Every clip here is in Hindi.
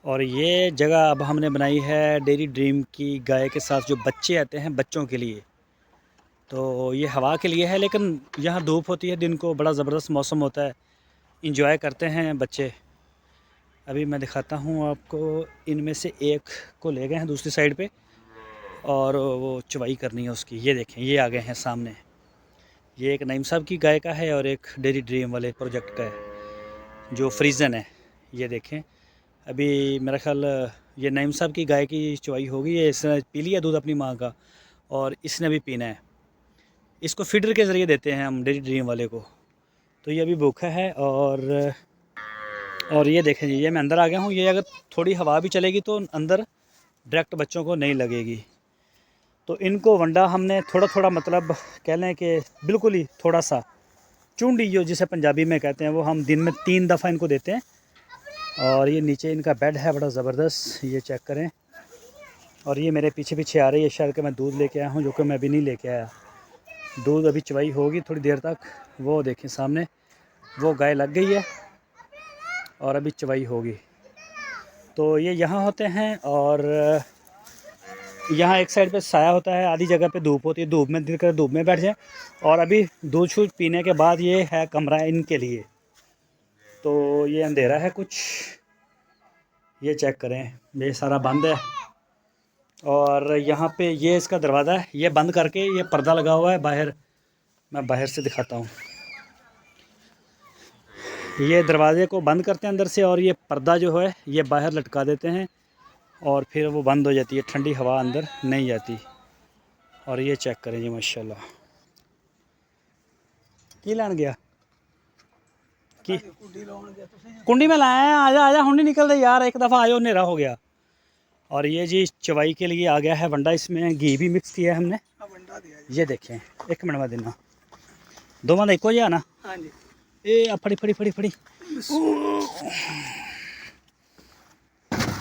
और ये जगह अब हमने बनाई है डेयरी ड्रीम की गाय के साथ जो बच्चे आते हैं बच्चों के लिए। तो ये हवा के लिए है, लेकिन यहाँ धूप होती है, दिन को बड़ा ज़बरदस्त मौसम होता है, इंजॉय करते हैं बच्चे। अभी मैं दिखाता हूँ आपको, इनमें से एक को ले गए हैं दूसरी साइड पे और वो चवाई करनी है उसकी। ये देखें, ये आ गए हैं सामने। ये एक नईम साहब की गाय का है और एक डेयरी ड्रीम वाले प्रोजेक्ट का है जो फ्रीजन है। ये देखें, अभी मेरा ख्याल ये नईम साहब की गाय की चवाई होगी। ये इसने पी लिया दूध अपनी माँ का और इसने भी पीना है। इसको फीडर के ज़रिए देते हैं हम डेयरी ड्रीम वाले को। तो ये अभी भूखा है और ये देखें जी, ये मैं अंदर आ गया हूँ। ये अगर थोड़ी हवा भी चलेगी तो अंदर डायरेक्ट बच्चों को नहीं लगेगी। तो इनको वंडा हमने थोड़ा थोड़ा, मतलब कह लें कि बिल्कुल ही थोड़ा सा चूंडी जो जिसे पंजाबी में कहते हैं, वो हम दिन में 3 दफ़ा इनको देते हैं। और ये नीचे इनका बेड है बड़ा ज़बरदस्त, ये चेक करें। और ये मेरे पीछे पीछे आ रही है, शायद कि मैं दूध लेके आया हूँ, जो कि मैं अभी नहीं लेके आया। दूध अभी चवाई होगी थोड़ी देर तक। वो देखें सामने, वो गाय लग गई है और अभी चवाई होगी। तो ये यहाँ होते हैं और यहाँ एक साइड पे साया होता है, आधी जगह पे धूप होती है, धूप में दिल कर धूप में बैठ जाए। और अभी दूध शूध पीने के बाद ये है कमरा इनके लिए। तो ये अंधेरा है कुछ, ये चेक करें, ये सारा बंद है। और यहाँ पे ये इसका दरवाज़ा है, ये बंद करके ये पर्दा लगा हुआ है बाहर। मैं बाहर से दिखाता हूँ। ये दरवाज़े को बंद करते हैं अंदर से और ये पर्दा जो है ये बाहर लटका देते हैं और फिर वो बंद हो जाती है, ठंडी हवा अंदर नहीं जाती। और ये चेक करें जी, माशाल्लाह। की लैन गया की कुंडी में लाया है, आजा आजा, हुण नहीं निकलते यार, एक दफ़ा आयो, हनेरा हो गया। और ये जी चवाई के लिए आ गया है वंडा, इसमें घी भी मिक्स किया है हमने। ये देखें, एक मिनट में देना, दो बंदा एको जिहा ना। हाँ जी, ये फड़ी फड़ी फड़ी फड़ी।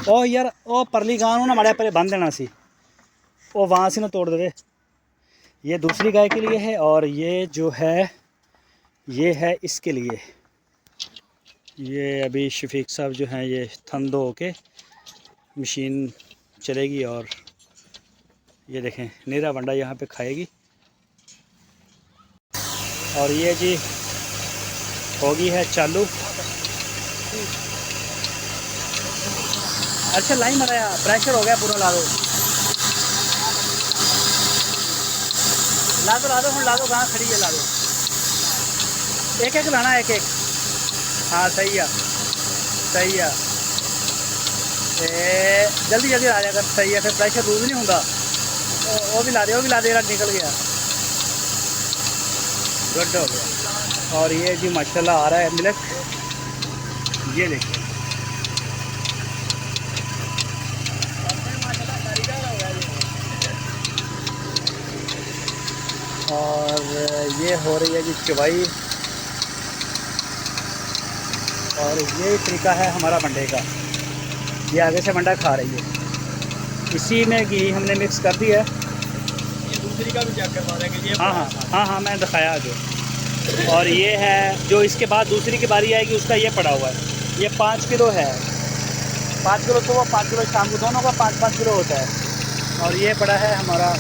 ओ यार, ओ परली गां ना माड़े परे बंद देना सी, वो वहाँ से ना तोड़ दे। ये दूसरी गाय के लिए है और ये जो है ये है इसके लिए। ये अभी शफीक साहब जो हैं ये थन धो के मशीन चलेगी और ये देखें नीरा वंडा यहाँ पे खाएगी। और ये जी होगी है चालू। अच्छा लाइन बनाया, प्रेशर हो गया पूरा, ला दो ला दो ला दो, हम ला दो, कहाँ खड़ी है, ला दो। एक एक लाना, एक एक। हाँ सही है, सही है। जल्दी जल्दी आ जाएगा, सही है। फिर प्रेशर लूज नहीं होगा। वो भी ला दे, वो भी ला दे, निकल गया, गुड हो गया। और ये जी माशाल्लाह आ रहा है मिल्क, ये देखिए। और ये हो रही है जी चवाई। और ये तरीका है हमारा वंडे का। ये आगे से वंडा खा रही है, इसी में घी हमने मिक्स कर दिया है। ये दूसरी का भी चेक करवा देंगे ये। हाँ हाँ हाँ हाँ, मैं दिखाया जो। और ये है जो इसके बाद दूसरी की बारी आएगी, उसका ये पड़ा हुआ है। ये 5 किलो है, 5 किलो सुबह, 5 किलो शाम को, दोनों का 5-5 किलो होता है। और ये पड़ा है हमारा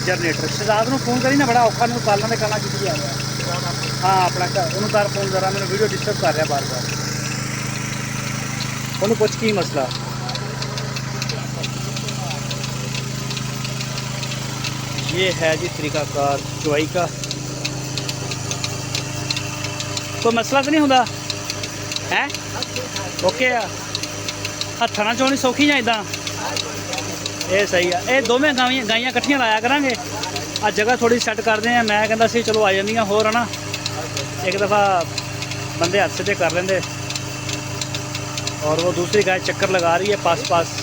जनरेटर। शहजाद को फोन करी ना, बड़ा औखा नहीं पालना ने करना किसी आ गया। हाँ अपना उन्होंने कर फोन करा, मैंने वीडियो डिस्टर्ब कर रहा बार बार, उन्होंने कुछ की मसला। ये है जी तरीकाकार चवाई का। कोई मसला तो नहीं होता है? ओके आ, हत्था ना चोनी सौखी या इदा? ये सही है। ये दोवें गाइयां कट्ठियां लाया करांगे। आ जगह थोड़ी सैट करते हैं, मैं कहता सी चलो आ जांदियां होर, है ना, एक दफ़ा बंदे हाथ से कर लेंदे। और वो दूसरी गाय चक्कर लगा रही है पास पास।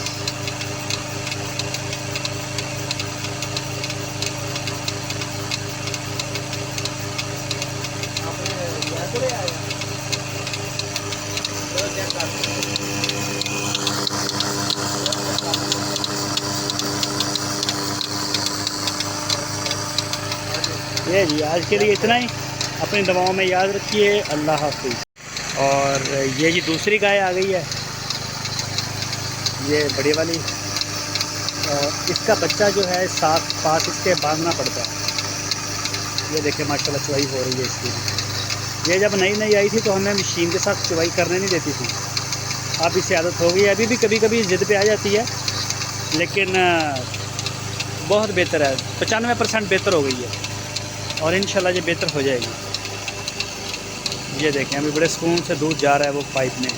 ये जी आज के लिए इतना ही। अपनी दवाओं में याद रखिए। अल्लाह हाफिज़। और ये जी दूसरी गाय आ गई है। ये बड़ी वाली, इसका बच्चा जो है साथ पास इसके बांधना पड़ता है। ये देखें माशाल्लाह चुवाई हो रही है इसकी। ये जब नई नई आई थी तो हमें मशीन के साथ चुवाई करने नहीं देती थी, अब इसे आदत हो गई है। अभी भी कभी कभी ज़िद पे आ जाती है, लेकिन बहुत बेहतर है, 95% बेहतर हो गई है और इंशाल्लाह ये बेहतर हो जाएगी। ये देखें अभी बड़े सुकून से दूध जा रहा है वो पाइप में।